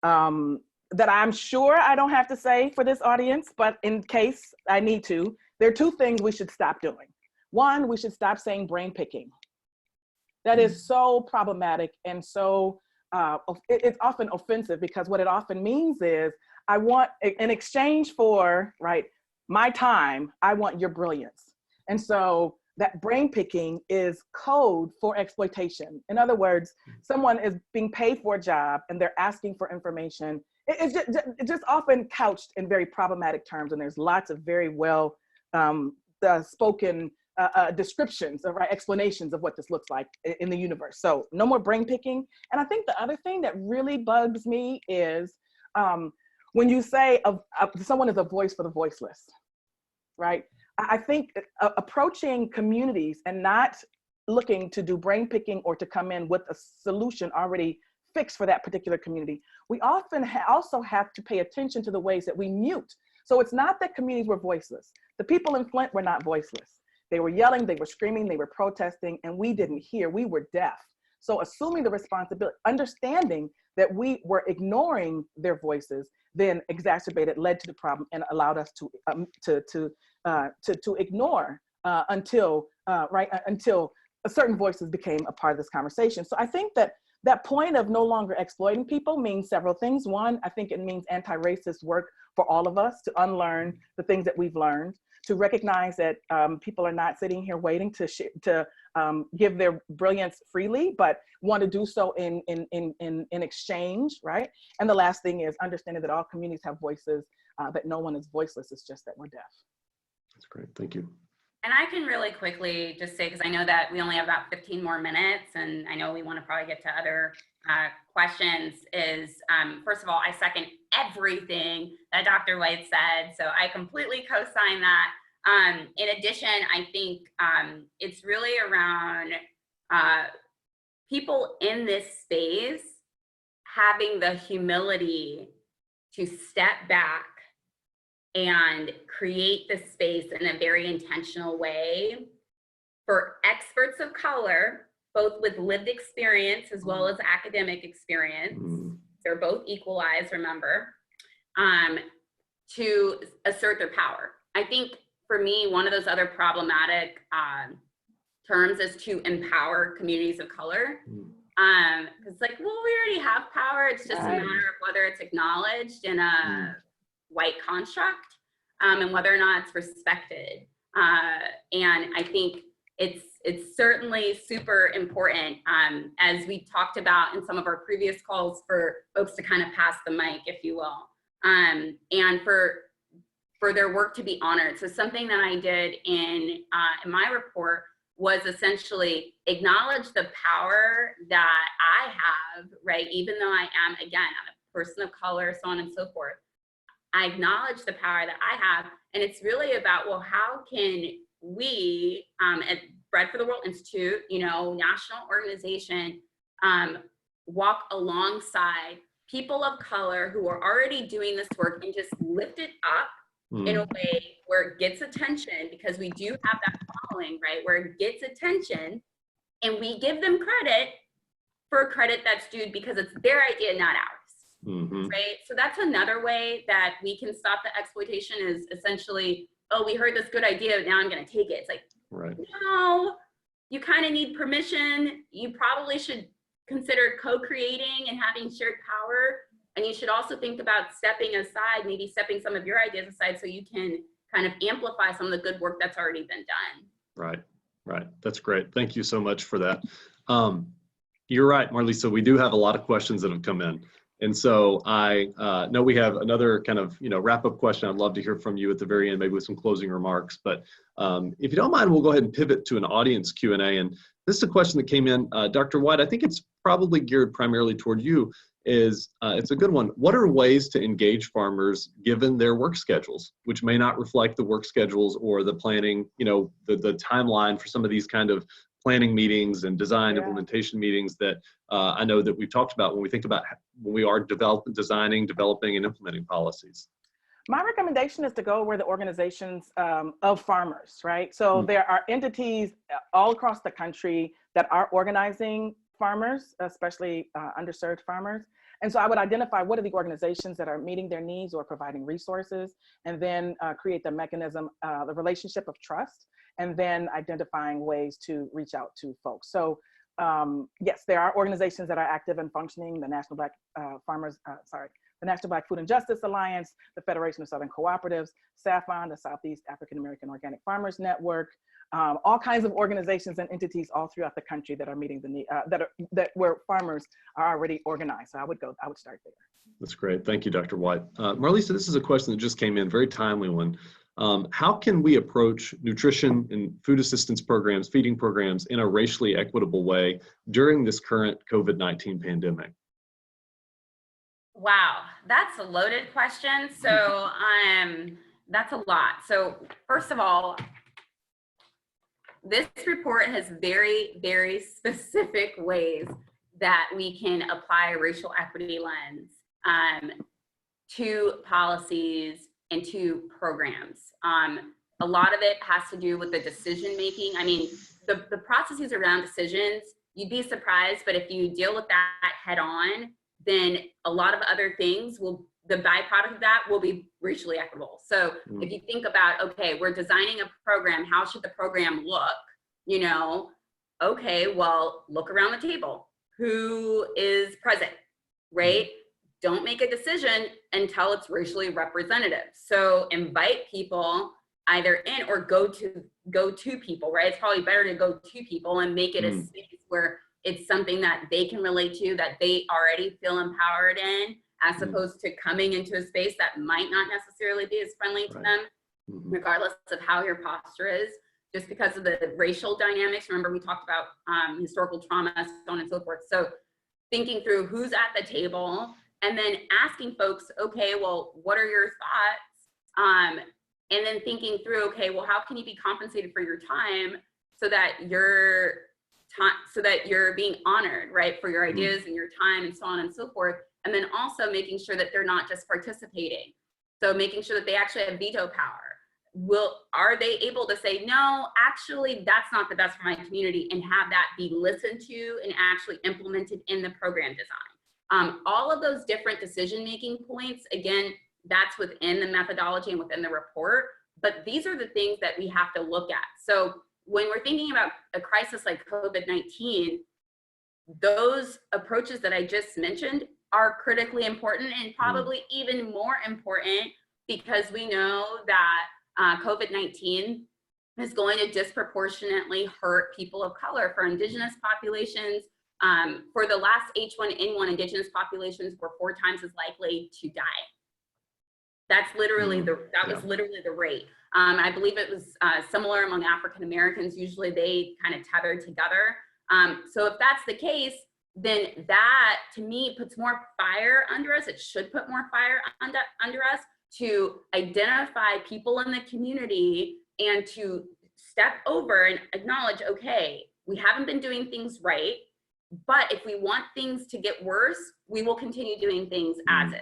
that I'm sure I don't have to say for this audience, but in case I need to, there are two things we should stop doing. One, we should stop saying brain picking. That is so problematic, and so it's often offensive, because what it often means is, I want, in exchange for, right, my time, I want your brilliance. And so that brain picking is code for exploitation. In other words, someone is being paid for a job and they're asking for information. It's just often couched in very problematic terms, and there's lots of very well spoken descriptions, right, explanations of what this looks like in the universe. So no more brain picking. And I think the other thing that really bugs me is when you say someone is a voice for the voiceless, right? I think approaching communities and not looking to do brain picking or to come in with a solution already fixed for that particular community, we often also have to pay attention to the ways that we mute. So it's not that communities were voiceless. The people in Flint were not voiceless. They were yelling, they were screaming, they were protesting, and we didn't hear, we were deaf. So assuming the responsibility, understanding that we were ignoring their voices, then exacerbated, led to the problem, and allowed us to ignore until certain voices became a part of this conversation. So I think that point of no longer exploiting people means several things. One, I think it means anti-racist work for all of us to unlearn the things that we've learned, to recognize that people are not sitting here waiting to give their brilliance freely, but want to do so in exchange, right? And the last thing is understanding that all communities have voices, that no one is voiceless, it's just that we're deaf. That's great, thank you. And I can really quickly just say, because I know that we only have about 15 more minutes, and I know we want to probably get to other questions, is first of all, I second everything that Dr. White said. So I completely co-sign that. In addition, I think it's really around people in this space having the humility to step back and create the space in a very intentional way for experts of color, both with lived experience as well as academic experience. They're both equalized, remember, to assert their power. I think for me, one of those other problematic terms is to empower communities of color. It's like, well, we already have power. It's just a matter of whether it's acknowledged in a white construct and whether or not it's respected. And I think it's certainly super important, as we talked about in some of our previous calls, for folks to kind of pass the mic, if you will, and for their work to be honored. So something that I did in my report was essentially acknowledge the power that I have, right? Even though I am, again, I'm a person of color, so on and so forth. I acknowledge the power that I have. And it's really about, well, how can we at Bread for the World Institute, national organization, walk alongside people of color who are already doing this work and just lift it up in a way where it gets attention, because we do have that following, right? Where it gets attention and we give them credit for credit that's due because it's their idea, not ours, right? So that's another way that we can stop the exploitation, is essentially, oh, we heard this good idea, now I'm gonna take it. It's like, no, you kind of need permission. You probably should consider co-creating and having shared power. And you should also think about stepping aside, maybe stepping some of your ideas aside so you can kind of amplify some of the good work that's already been done. Right. That's great. Thank you so much for that. You're right, Marlysa. We do have a lot of questions that have come in. And so I know we have another kind of wrap-up question. I'd love to hear from you at the very end, maybe with some closing remarks. But if you don't mind, we'll go ahead and pivot to an audience Q&A. And this is a question that came in. Dr. White, I think it's probably geared primarily toward you. It's a good one. What are ways to engage farmers given their work schedules, which may not reflect the work schedules or the planning, the timeline for some of these kind of planning meetings and design implementation meetings that I know that we've talked about when we are designing, developing, and implementing policies? My recommendation is to go where the organizations of farmers, right? So there are entities all across the country that are organizing farmers, especially underserved farmers. And so I would identify what are the organizations that are meeting their needs or providing resources, and then create the mechanism, the relationship of trust, and then identifying ways to reach out to folks. So yes, there are organizations that are active and functioning, the National Black the National Black Food and Justice Alliance, the Federation of Southern Cooperatives, SAFON, the Southeast African American Organic Farmers Network, all kinds of organizations and entities all throughout the country that are meeting the need, where farmers are already organized. So I would start there. That's great. Thank you, Dr. White. Marlysa, this is a question that just came in, very timely one. How can we approach nutrition and food assistance programs, feeding programs in a racially equitable way during this current COVID-19 pandemic? Wow, that's a loaded question. So that's a lot. So first of all, this report has very, very specific ways that we can apply a racial equity lens to policies and to programs. A lot of it has to do with the decision making. I mean, the processes around decisions, you'd be surprised, but if you deal with that head on, then a lot of other things the byproduct of that will be racially equitable. So if you think about, okay, we're designing a program, how should the program look? You know, okay, well, look around the table. Who is present, right? Don't make a decision until it's racially representative. So invite people either in or go to people, right? It's probably better to go to people and make it a space where it's something that they can relate to, that they already feel empowered in, as opposed to coming into a space that might not necessarily be as friendly to them, regardless of how your posture is, just because of the racial dynamics. Remember, we talked about historical trauma, so on and so forth. So thinking through who's at the table and then asking folks, okay, well, what are your thoughts? And then thinking through, okay, well, how can you be compensated for your time so that you're being honored, right, for your ideas and your time and so on and so forth. And then also making sure that they're not just participating. So making sure that they actually have veto power. Are they able to say, no, actually, that's not the best for my community, and have that be listened to and actually implemented in the program design? All of those different decision-making points, again, that's within the methodology and within the report, but these are the things that we have to look at. So when we're thinking about a crisis like COVID-19, those approaches that I just mentioned are critically important, and probably even more important because we know that COVID-19 is going to disproportionately hurt people of color. For Indigenous populations, for the last H1N1, Indigenous populations were 4 times as likely to die. That's literally was literally the rate. I believe it was similar among African Americans. Usually they kind of tethered together. So if that's the case, then that to me puts more fire under us. It should put more fire under us to identify people in the community and to step over and acknowledge, okay, we haven't been doing things right, but if we want things to get worse, we will continue doing things as is,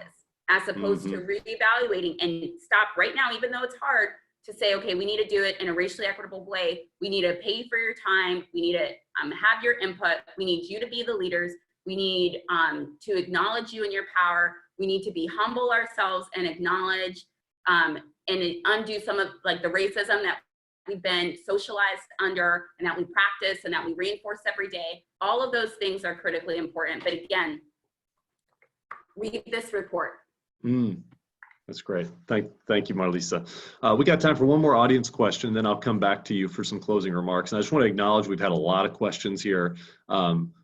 as opposed to reevaluating and stop right now, even though it's hard to say, okay, we need to do it in a racially equitable way. We need to pay for your time. We need to have your input. We need you to be the leaders. We need to acknowledge you and your power. We need to be humble ourselves and acknowledge and undo some of like the racism that we've been socialized under and that we practice and that we reinforce every day. All of those things are critically important. But again, read this report. That's great. Thank you, Marlysa. We got time for one more audience question, then I'll come back to you for some closing remarks. And I just want to acknowledge we've had a lot of questions here.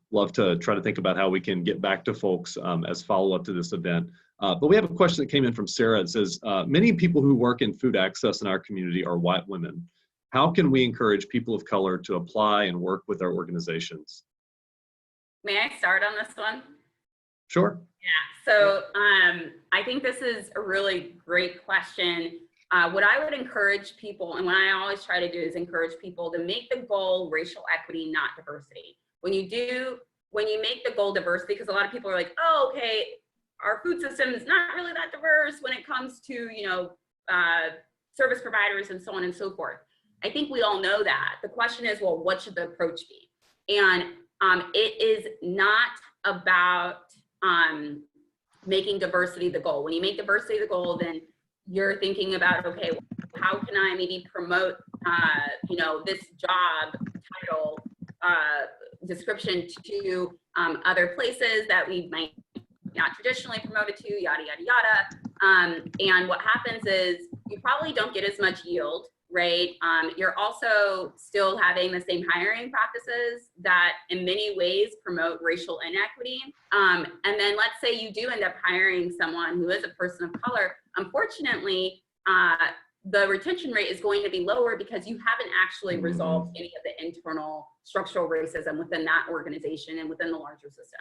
Love to try to think about how we can get back to folks as follow-up to this event. But we have a question that came in from Sarah. It says, many people who work in food access in our community are white women. How can we encourage people of color to apply and work with our organizations? May I start on this one? Sure. Yeah, so I think this is a really great question. What I would encourage people, and what I always try to do is encourage people to make the goal racial equity, not diversity. When you make the goal diversity, because a lot of people are like, oh, okay, our food system is not really that diverse when it comes to, service providers and so on and so forth. I think we all know that. The question is, well, what should the approach be? And it is not about making diversity the goal. When you make diversity the goal, then you're thinking about, okay, how can I maybe promote, this job title description to other places that we might not traditionally promote it to, yada, yada, yada. And what happens is you probably don't get as much yield, right? You're also still having the same hiring practices that in many ways promote racial inequity. And then let's say you do end up hiring someone who is a person of color. Unfortunately, the retention rate is going to be lower because you haven't actually resolved any of the internal structural racism within that organization and within the larger system.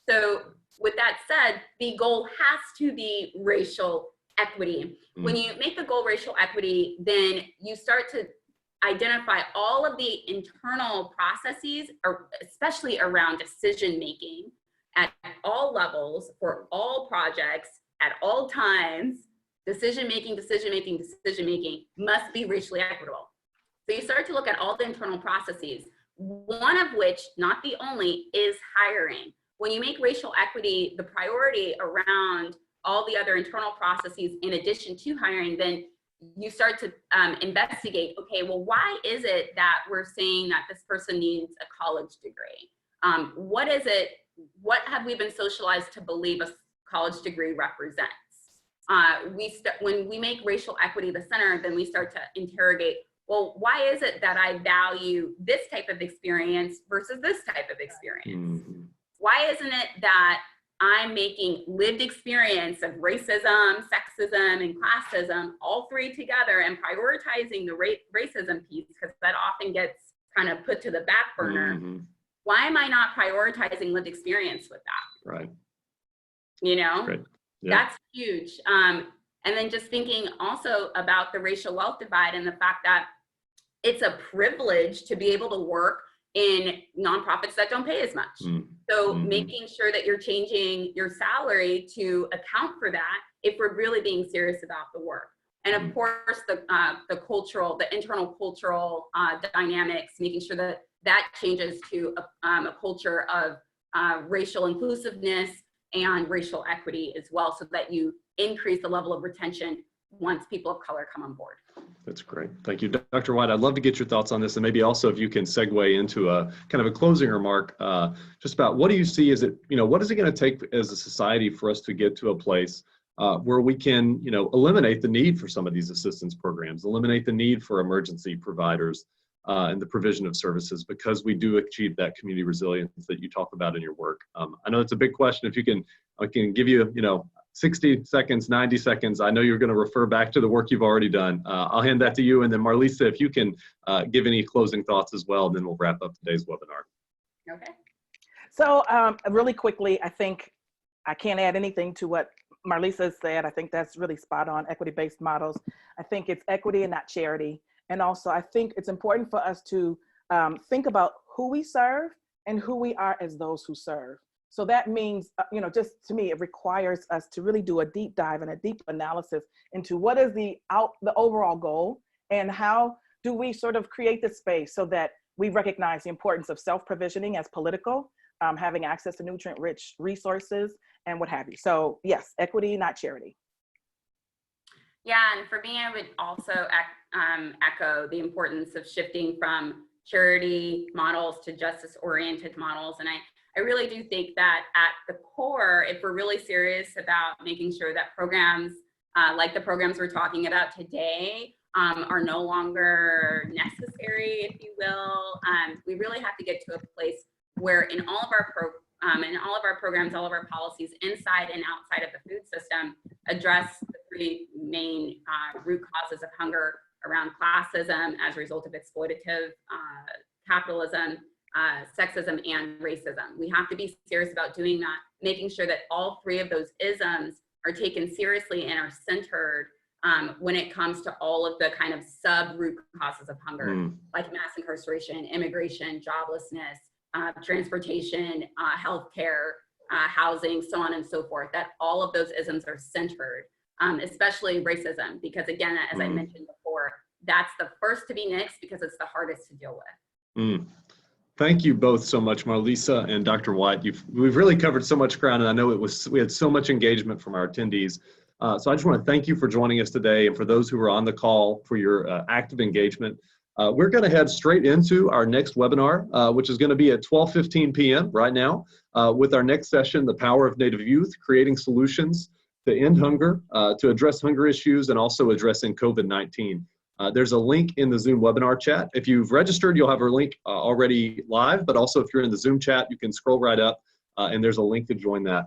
So with that said, the goal has to be racial equity. When you make the goal racial equity, then you start to identify all of the internal processes, or especially around decision making at all levels for all projects at all times. Decision making must be racially equitable. So you start to look at all the internal processes, one of which, not the only, is hiring. When you make racial equity the priority around all the other internal processes in addition to hiring, then you start to investigate, okay, well, why is it that we're saying that this person needs a college degree? What have we been socialized to believe a college degree represents? When we make racial equity the center, then we start to interrogate, well, why is it that I value this type of experience versus this type of experience? Why isn't it that I'm making lived experience of racism, sexism, and classism, all three together, and prioritizing the racism piece, because that often gets kind of put to the back burner. Why am I not prioritizing lived experience with that? Right. You know, Great. Yeah. That's huge. And then just thinking also about the racial wealth divide and the fact that it's a privilege to be able to work in nonprofits that don't pay as much. So making sure that you're changing your salary to account for that if we're really being serious about the work. And of course, the internal cultural dynamics, making sure that that changes to a culture of racial inclusiveness and racial equity as well, so that you increase the level of retention once people of color come on board. That's great. Thank you, Dr. White. I'd love to get your thoughts on this, and maybe also if you can segue into a kind of a closing remark, just about what do you see as what is it going to take as a society for us to get to a place where we can, eliminate the need for some of these assistance programs, eliminate the need for emergency providers and the provision of services, because we do achieve that community resilience that you talk about in your work. I know it's a big question. If you can, I can give you, 60 seconds, 90 seconds. I know you're going to refer back to the work you've already done. I'll hand that to you. And then Marlysa, if you can give any closing thoughts as well, then we'll wrap up today's webinar. Okay. So really quickly, I think I can't add anything to what Marlysa said. I think that's really spot on, equity-based models. I think it's equity and not charity. And also, I think it's important for us to think about who we serve and who we are as those who serve. So that means, just to me, it requires us to really do a deep dive and a deep analysis into what is the overall goal, and how do we sort of create the space so that we recognize the importance of self-provisioning as political, having access to nutrient-rich resources, and what have you. So yes, equity, not charity. Yeah, and for me, I would also echo the importance of shifting from charity models to justice-oriented models. And I really do think that at the core, if we're really serious about making sure that programs like the programs we're talking about today are no longer necessary, if you will, we really have to get to a place where in all of our programs, all of our policies inside and outside of the food system address the three main root causes of hunger around classism as a result of exploitative capitalism, sexism, and racism. We have to be serious about doing that, making sure that all three of those isms are taken seriously and are centered when it comes to all of the kind of sub-root causes of hunger, like mass incarceration, immigration, joblessness, transportation, healthcare, housing, so on and so forth, that all of those isms are centered, especially racism, because again, as I mentioned before, that's the first to be nixed because it's the hardest to deal with. Thank you both so much, Marlysa and Dr. White. We've really covered so much ground, and I know we had so much engagement from our attendees. So I just want to thank you for joining us today, and for those who are on the call for your active engagement. We're going to head straight into our next webinar, which is going to be at 12:15 p.m. right now, with our next session, The Power of Native Youth, Creating Solutions to End Hunger, to address hunger issues, and also addressing COVID-19. There's a link in the Zoom webinar chat. If you've registered, you'll have a link already live, but also if you're in the Zoom chat, you can scroll right up and there's a link to join that.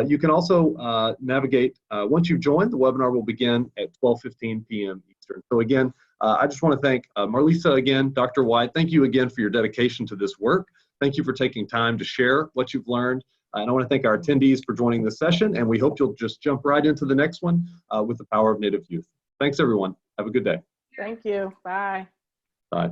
You can also navigate, once you've joined, the webinar will begin at 12:15 p.m. Eastern. future. So again, I just want to thank Marlysa again, Dr. White. Thank you again for your dedication to this work. Thank you for taking time to share what you've learned. And I want to thank our attendees for joining this session, and we hope you'll just jump right into the next one with the power of Native youth. Thanks, everyone. Have a good day. Thank you. Bye. Bye.